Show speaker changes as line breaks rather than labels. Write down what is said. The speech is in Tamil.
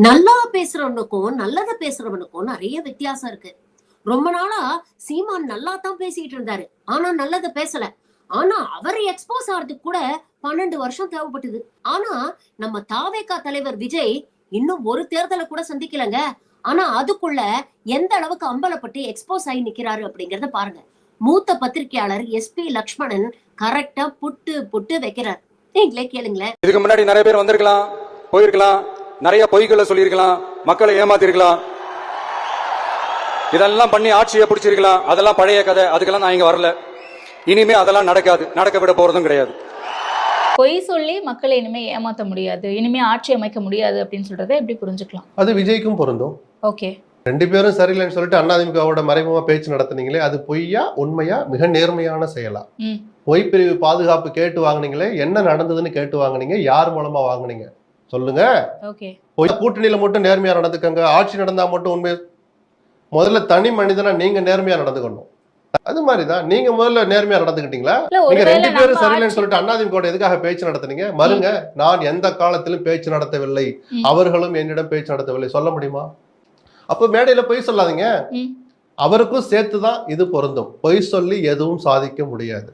நல்லா பேசுறவனுக்கும் நல்லத பேசுறவனுக்கும் நிறைய வித்தியாசம் இருக்கு. ரொம்ப நாளா சீமான் நல்லா தான் பேசிட்டு இருந்தாரு. ஆனா நல்லத பேசல. ஆனா அவர் எக்ஸ்போஸ் ஆறதுக்கு கூட 12 வருஷம் தேவைப்பட்டது. ஆனா நம்ம தாவேகா தலைவர் விஜய் இன்னும் ஒரு தேர்தலை கூட சந்திக்கலங்க. ஆனா அதுக்குள்ள எந்த அளவுக்கு அம்பலப்பட்டு எக்ஸ்போஸ் ஆகி நிக்கிறாரு அப்படிங்கறத பாருங்க. மூத்த பத்திரிகையாளர் எஸ்பி லக்ஷ்மணன் கரெக்டா புட்டு புட்டு வைக்கிறார். நீங்களே கேளுங்களேன்.
இதுக்கு முன்னாடி நிறைய பேர் வந்திருக்கலாம், போயிருக்கலாம், நிறைய பொய்களை சொல்லியிருக்கலாம், மக்களை ஏமாத்திருக்கலாம், இதெல்லாம் பண்ணி ஆட்சியை பிடிச்சிருக்கலாம். அதெல்லாம் பழைய கதை. அதுக்கெல்லாம் நான் இங்க வரல. இனிமே அதெல்லாம் நடக்காது, நடக்க விட போறதும் கிடையாது.
பொய் சொல்லி மக்களை இனிமே ஏமாற்ற முடியாது, இனிமே ஆட்சி அமைக்க முடியாது அப்படின்னு சொல்றதை எப்படி புரிஞ்சுக்கலாம்?
அது விஜய்க்கும் பொருந்தும்.
ஓகே,
ரெண்டு பேரும் சரியில்லைன்னு சொல்லிட்டு அதிமுகவோட மறைமுகமா பேச்சு நடத்துனீங்களே, அது பொய்யா உண்மையா? மிக நேர்மையான செயலா? பொய் பிரிவு பாதுகாப்பு கேட்டு வாங்குனீங்களே, என்ன நடந்ததுன்னு கேட்டு வாங்குனீங்க? யார் மூலமா வாங்குனீங்க சொல்லுங்க. பொய் கூட்டணியில மட்டும் நேர்மையா நடந்துக்கங்க, ஆட்சி நடந்தா மட்டும் உண்மை. முதல்ல தனி மனிதனா நீங்க நேர்மையா நடந்துக்கணும். அது மாதிரிதான் நீங்க முதல்ல நேர்மையா நடந்துக்கிட்டீங்களா? நீங்க ரெண்டு பேரும் சரியில்லைன்னு சொல்லிட்டு அதிமுக எதுக்காக பேச்சு நடத்துனீங்க? மறுங்க, நான் எந்த காலத்திலும் பேச்சு நடத்தவில்லை, அவர்களும் என்னிடம் பேச்சு நடத்தவில்லை சொல்ல முடியுமா? அப்ப மேடையில பொய் சொல்லாதீங்க. அவருக்கும் சேர்த்துதான் இது பொருந்தும். பொய் சொல்லி எதுவும் சாதிக்க முடியாது.